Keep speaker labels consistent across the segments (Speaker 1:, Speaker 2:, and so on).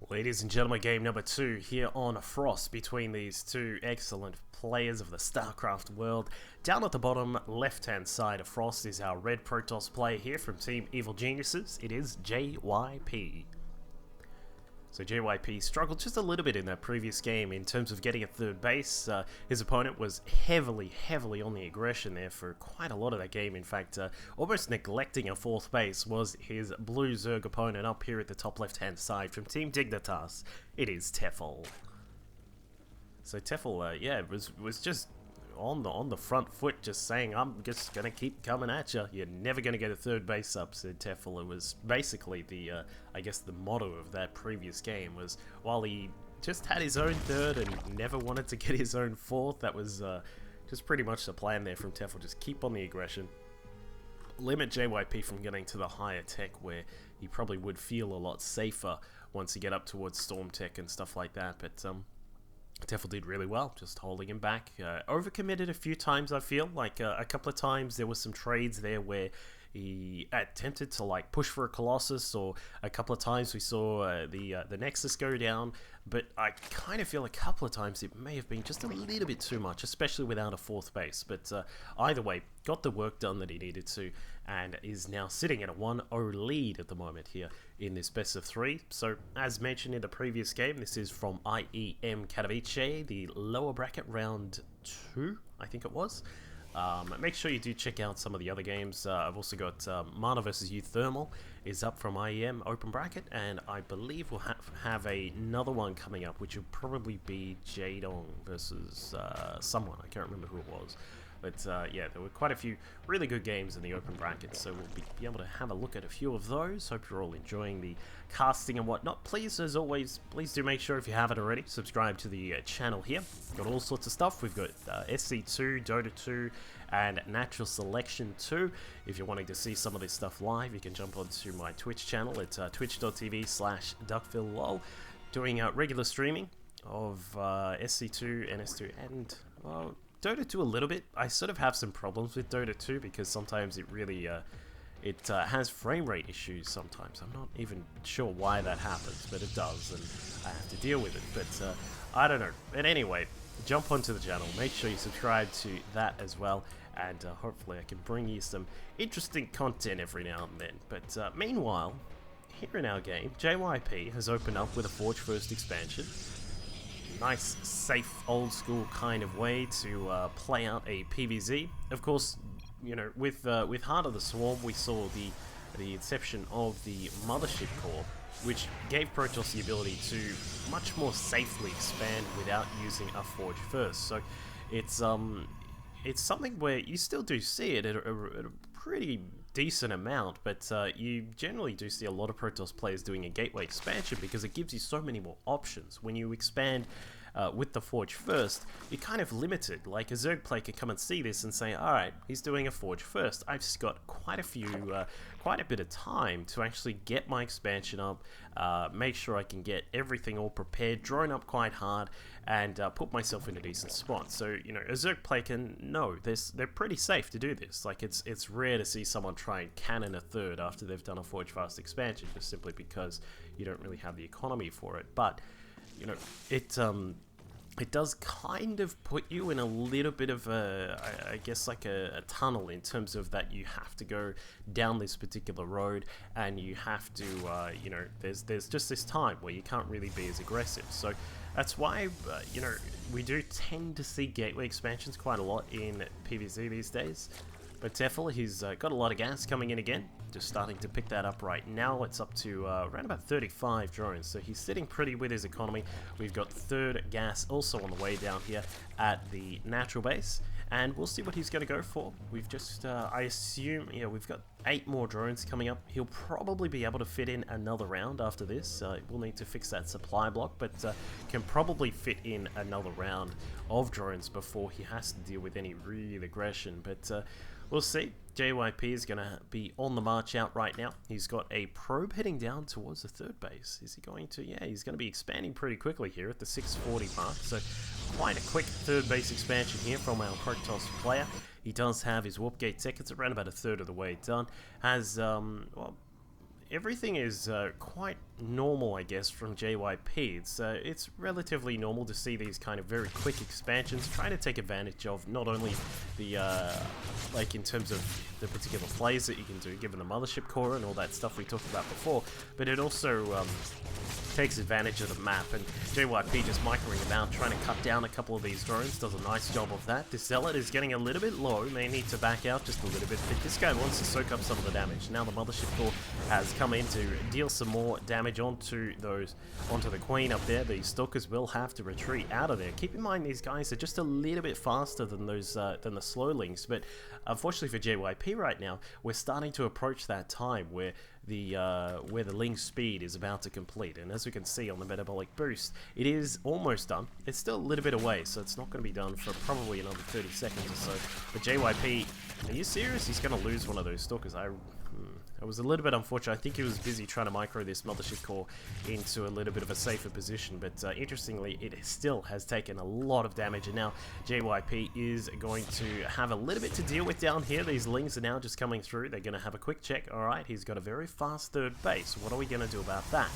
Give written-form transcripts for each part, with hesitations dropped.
Speaker 1: Ladies and gentlemen, game number 2 here on Frost between these two excellent players of the StarCraft world. Down at the bottom left-hand side of Frost is our red Protoss player here from Team Evil Geniuses. It is JYP. So JYP struggled just a little bit in that previous game in terms of getting a third base. His opponent was heavily on the aggression there for quite a lot of that game. In fact, almost neglecting a fourth base was his blue Zerg opponent up here at the top left-hand side from Team Dignitas. It is Tefl. So Tefl, yeah, was just on the front foot, just saying, I'm just gonna keep coming at you. You're never gonna get a third base up, said Tefl. It was basically the, I guess the motto of that previous game was, while he just had his own third and never wanted to get his own fourth, that was just pretty much the plan there from Tefl. Just keep on the aggression, limit JYP from getting to the higher tech where he probably would feel a lot safer once you get up towards Storm Tech and stuff like that. But Tefl did really well, just holding him back. Overcommitted a few times, I feel. Like, a couple of times there were some trades there where he attempted to, like, push for a Colossus, or a couple of times we saw the Nexus go down, but I kind of feel a couple of times it may have been just a little bit too much, especially without a fourth base. But either way, got the work done that he needed to, and is now sitting at a 1-0 lead at the moment here in this best of 3. So, as mentioned in the previous game, this is from IEM Katowice, the lower bracket round 2, I think it was. Make sure you do check out some of the other games. I've also got Mana vs U Thermal is up from IEM open bracket, and I believe we'll have another one coming up, which will probably be Jadong versus someone. I can't remember who it was. But yeah, there were quite a few really good games in the open bracket, so we'll be able to have a look at a few of those. Hope you're all enjoying the casting and whatnot. Please, as always, please do make sure, if you haven't already, subscribe to the channel here. We've got all sorts of stuff. We've got SC2, Dota 2, and Natural Selection 2. If you're wanting to see some of this stuff live, you can jump onto my Twitch channel at twitch.tv/DuckvilleLol, doing regular streaming of SC2, NS2, and, well, Dota 2 a little bit. I sort of have some problems with Dota 2 because sometimes it really has frame rate issues sometimes. I'm not even sure why that happens, but it does, and I have to deal with it. But I don't know. But anyway, jump onto the channel. Make sure you subscribe to that as well, and hopefully I can bring you some interesting content every now and then. But meanwhile, here in our game, JYP has opened up with a Forge First expansion. Nice, safe, old school kind of way to play out a PvZ. Of course, you know, with Heart of the Swarm, we saw the inception of the Mothership Core, which gave Protoss the ability to much more safely expand without using a Forge First. So it's something where you still do see it at a pretty decent amount, but you generally do see a lot of Protoss players doing a gateway expansion because it gives you so many more options. When you expand with the Forge First, you're kind of limited. Like, a Zerg player can come and see this and say, alright, he's doing a Forge First. I've just got quite a bit of time to actually get my expansion up, make sure I can get everything all prepared, drone up quite hard, and put myself in a decent spot. So, you know, a Zerg player can know they're pretty safe to do this. Like, it's rare to see someone try and cannon a third after they've done a Forge Fast expansion, just simply because you don't really have the economy for it. But, you know, it does kind of put you in a little bit of I guess like a tunnel, in terms of that you have to go down this particular road, and you have to, you know, there's just this time where you can't really be as aggressive. So that's why, you know, we do tend to see gateway expansions quite a lot in PvZ these days. But Tefl, he's got a lot of gas coming in again, just starting to pick that up right now. It's up to around about 35 drones, so he's sitting pretty with his economy. We've got third gas also on the way down here at the natural base, and we'll see what he's going to go for. We've just, I assume, yeah, we've got 8 more drones coming up. He'll probably be able to fit in another round after this. We'll need to fix that supply block, but can probably fit in another round of drones before he has to deal with any real aggression. But we'll see. JYP is going to be on the march out right now. He's got a probe heading down towards the third base. Is he going to? Yeah, he's going to be expanding pretty quickly here at the 640 mark. So quite a quick third base expansion here from our Protoss player. He does have his Warp Gate tech. It's around about a third of the way done. Has, well, everything is quite normal, I guess, from JYP. It's relatively normal to see these kind of very quick expansions, trying to take advantage of not only the, like in terms of the particular plays that you can do, given the Mothership Core and all that stuff we talked about before, but it also takes advantage of the map, and JYP just microing about, trying to cut down a couple of these drones, does a nice job of that. The Zealot is getting a little bit low, may need to back out just a little bit, but this guy wants to soak up some of the damage. Now the Mothership Core has come in to deal some more damage onto the Queen up there. The Stalkers will have to retreat out of there. Keep in mind these guys are just a little bit faster than those than the Slowlings, but unfortunately for JYP right now, we're starting to approach that time where the Ling speed is about to complete, and as we can see on the metabolic boost, it is almost done. It's still a little bit away, so it's not going to be done for probably another 30 seconds or so. But JYP, are you serious? He's going to lose one of those Stalkers. It was a little bit unfortunate. I think he was busy trying to micro this Mothership Core into a little bit of a safer position, but interestingly, it still has taken a lot of damage, and now JYP is going to have a little bit to deal with down here. These Lings are now just coming through. They're going to have a quick check. Alright, he's got a very fast third base. What are we going to do about that?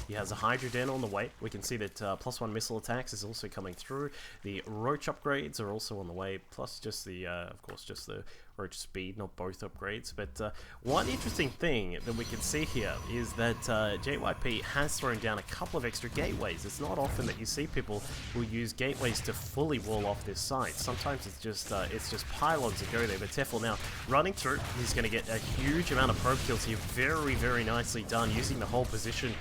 Speaker 1: He has a Hydra Den on the way. We can see that +1 missile attacks is also coming through. The Roach upgrades are also on the way, plus just the, of course, just the Roach speed, not both upgrades. But one interesting thing that we can see here is that JYP has thrown down a couple of extra gateways. It's not often that you see people who use gateways to fully wall off this site. Sometimes it's just pylons that go there. But Tefl now running through, he's going to get a huge amount of probe kills here. Very, very nicely done, using the whole position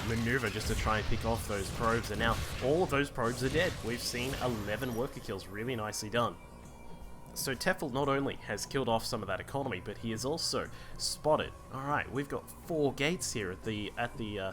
Speaker 1: maneuver just to try and pick off those probes, and now all of those probes are dead. We've seen 11 worker kills, really nicely done. So Tefl not only has killed off some of that economy, but he has also spotted. Alright, we've got 4 gates here at the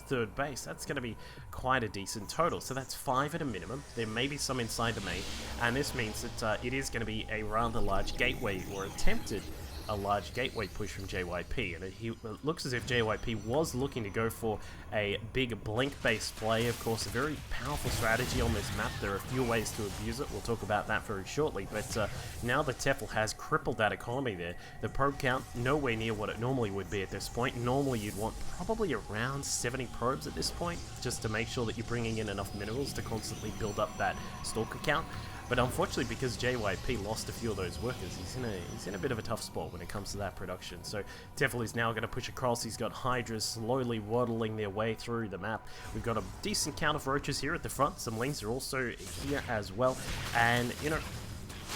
Speaker 1: third base. That's going to be quite a decent total. So that's 5 at a minimum. There may be some inside the main, and this means that it is going to be a rather large gateway, or attempted a large gateway push from JYP, and it looks as if JYP was looking to go for a big blink-based play. Of course, a very powerful strategy on this map. There are a few ways to abuse it. We'll talk about that very shortly, but now the Tefl has crippled that economy there. The probe count, nowhere near what it normally would be at this point. Normally, you'd want probably around 70 probes at this point, just to make sure that you're bringing in enough minerals to constantly build up that Stalker count. But unfortunately, because JYP lost a few of those workers, he's in a bit of a tough spot when it comes to that production. So Tefl is now going to push across. He's got Hydras slowly waddling their way through the map. We've got a decent count of Roaches here at the front. Some Lings are also here as well. And, you know,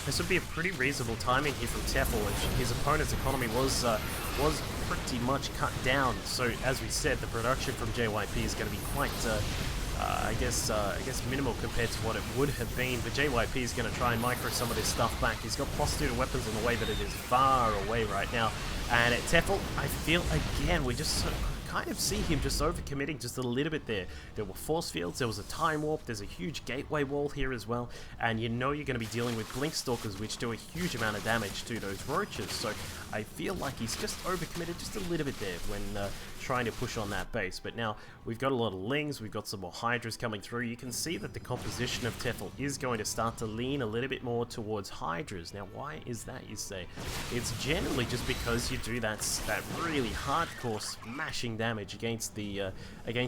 Speaker 1: this would be a pretty reasonable timing here from Tefl. His opponent's economy was pretty much cut down. So, as we said, the production from JYP is going to be quite... I guess minimal compared to what it would have been, but JYP is going to try and micro some of this stuff back. He's got +2 to weapons on the way, but it is far away right now. And at Tefl, I feel again we just kind of see him just overcommitting just a little bit there. There were force fields, there was a time warp, there's a huge gateway wall here as well, and you know you're going to be dealing with Blink Stalkers, which do a huge amount of damage to those Roaches. So I feel like he's just overcommitted just a little bit there when trying to push on that base. But now we've got a lot of Lings, we've got some more Hydras coming through. You can see that the composition of Tefl is going to start to lean a little bit more towards Hydras. Now why is that, you say? It's generally just because you do that really hardcore smashing damage against the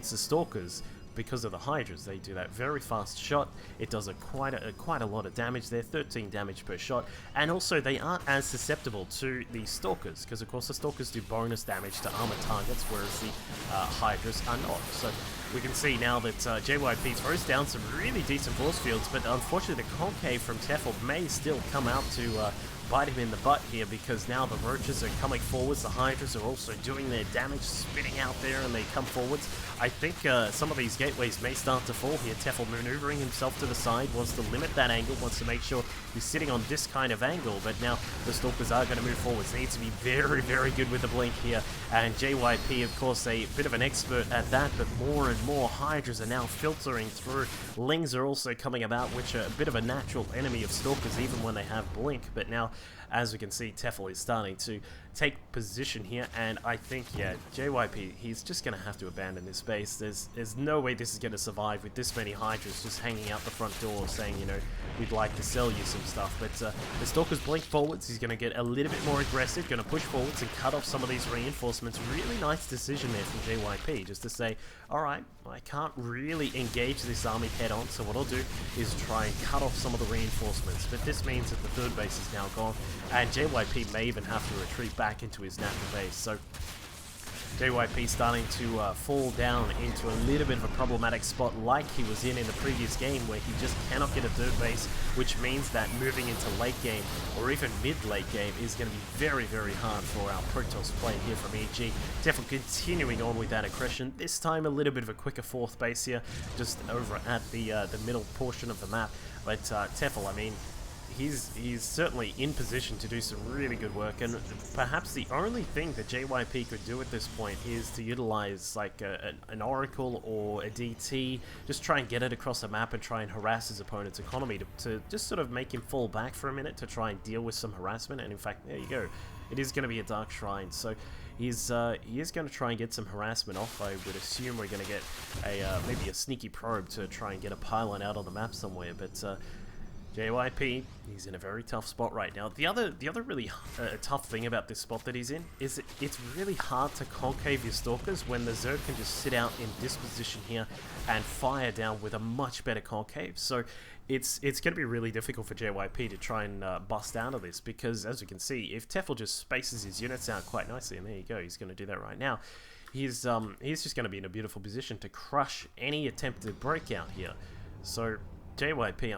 Speaker 1: Stalkers. Because of the Hydras, they do that very fast shot. It does quite a lot of damage there, 13 damage per shot, and also they aren't as susceptible to the Stalkers, because of course the Stalkers do bonus damage to armor targets, whereas the Hydras are not. So we can see now that JYP throws down some really decent force fields, but unfortunately the Concave from Tefl may still come out to bite him in the butt here, because now the Roaches are coming forwards, the Hydras are also doing their damage, spitting out there, and they come forwards. I think some of these gateways may start to fall here. Tefl maneuvering himself to the side, wants to limit that angle, wants to make sure he's sitting on this kind of angle, but now the Stalkers are going to move forwards. Needs to be very, very good with the blink here, and JYP, of course, a bit of an expert at that, but more and more Hydras are now filtering through. Lings are also coming about, which are a bit of a natural enemy of Stalkers, even when they have blink, but now as we can see, Tefl is starting to take position here, and I think, yeah, JYP, he's just going to have to abandon this base. There's no way this is going to survive with this many Hydras just hanging out the front door saying, you know, we'd like to sell you some stuff. But the Stalker's blink forwards. He's going to get a little bit more aggressive, going to push forwards and cut off some of these reinforcements. Really nice decision there from JYP, just to say, alright, I can't really engage this army head-on, so what I'll do is try and cut off some of the reinforcements. But this means that the third base is now gone, and JYP may even have to retreat back into his natural base. So JYP starting to fall down into a little bit of a problematic spot like he was in the previous game, where he just cannot get a third base, which means that moving into late game or even mid-late game is going to be very, very hard for our Protoss play here from EG. Definitely continuing on with that aggression, this time a little bit of a quicker fourth base here, just over at the middle portion of the map. But Tefl, I mean, he's certainly in position to do some really good work, and perhaps the only thing that JYP could do at this point is to utilize like an Oracle or a DT, just try and get it across the map and try and harass his opponent's economy to just sort of make him fall back for a minute to try and deal with some harassment. And in fact, there you go, it is going to be a Dark Shrine, so he is going to try and get some harassment off. I would assume we're going to get a maybe a sneaky probe to try and get a pylon out on the map somewhere, but JYP, he's in a very tough spot right now. The other really tough thing about this spot that he's in is that it's really hard to concave your Stalkers when the Zerg can just sit out in this position here and fire down with a much better concave. So it's going to be really difficult for JYP to try and bust out of this, because as you can see, if Tefl just spaces his units out quite nicely, and there you go, he's going to do that right now, he's just going to be in a beautiful position to crush any attempted breakout here. So JYP,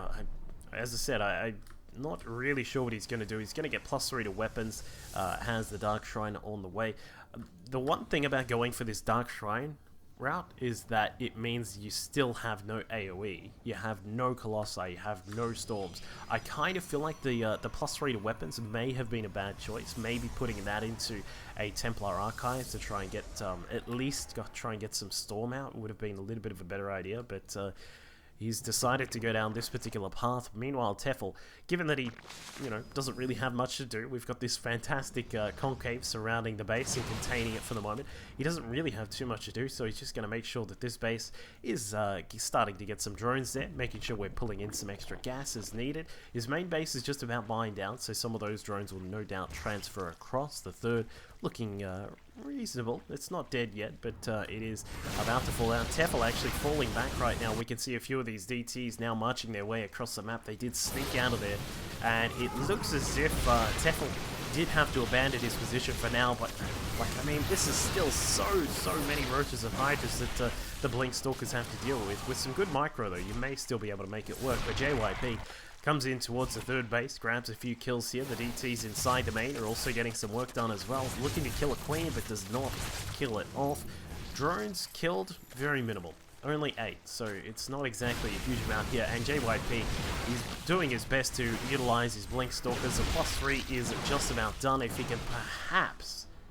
Speaker 1: as I said, I'm not really sure what he's going to do. He's going to get +3 to weapons, has the Dark Shrine on the way. The one thing about going for this Dark Shrine route is that it means you still have no AoE, you have no Colossi, you have no Storms. I kind of feel like the +3 to weapons may have been a bad choice. Maybe putting that into a Templar Archive to try and get, at least try and get some Storm out would have been a little bit of a better idea, but he's decided to go down this particular path. Meanwhile, Tefl, given that he, you know, doesn't really have much to do, we've got this fantastic concave surrounding the base and containing it for the moment. He doesn't really have too much to do, so he's just going to make sure that this base is starting to get some drones there, making sure we're pulling in some extra gas as needed. His main base is just about buying down, so some of those drones will no doubt transfer across. The third looking reasonable. It's not dead yet, but it is about to fall out. Tefl actually falling back right now. We can see a few of these DTs now marching their way across the map. They did sneak out of there, and it looks as if Tefl did have to abandon his position for now, but like, I mean, this is still so many Roaches and Hydras that the Blink Stalkers have to deal with. With some good micro though, you may still be able to make it work. But JYP comes in towards the third base, grabs a few kills here. The DTs inside the main are also getting some work done as well. Looking to kill a queen, but does not kill it off. Drones killed, very minimal. Only 8, so it's not exactly a huge amount here. And JYP is doing his best to utilize his Blink Stalkers. The +3 is just about done. If he can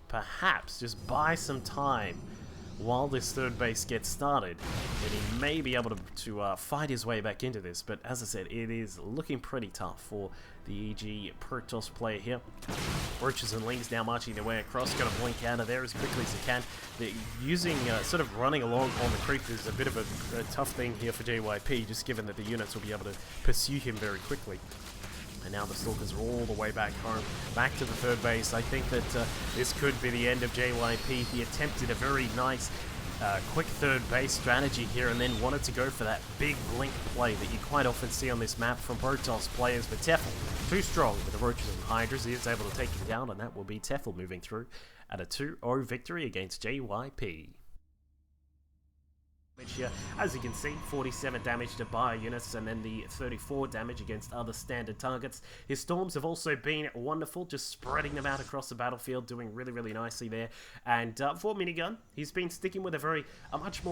Speaker 1: perhaps just buy some time while this third base gets started, then he may be able to fight his way back into this. But as I said, it is looking pretty tough for the EG Protoss player here. Roaches and Lings now marching their way across, going to blink out of there as quickly as they can. They're using, sort of running along on the creep is a bit of a tough thing here for JYP, just given that the units will be able to pursue him very quickly. And now the Stalkers are all the way back home, back to the third base. I think that this could be the end of JYP. He attempted a very nice, quick third base strategy here, and then wanted to go for that big blink play that you quite often see on this map from Protoss players. But Tefl, too strong with the Roaches and Hydras. He is able to take him down, and that will be Tefl moving through at a 2-0 victory against JYP. Here. As you can see, 47 damage to bio units and then the 34 damage against other standard targets. His Storms have also been wonderful, just spreading them out across the battlefield, doing really nicely there. And for Minigun, he's been sticking with a much more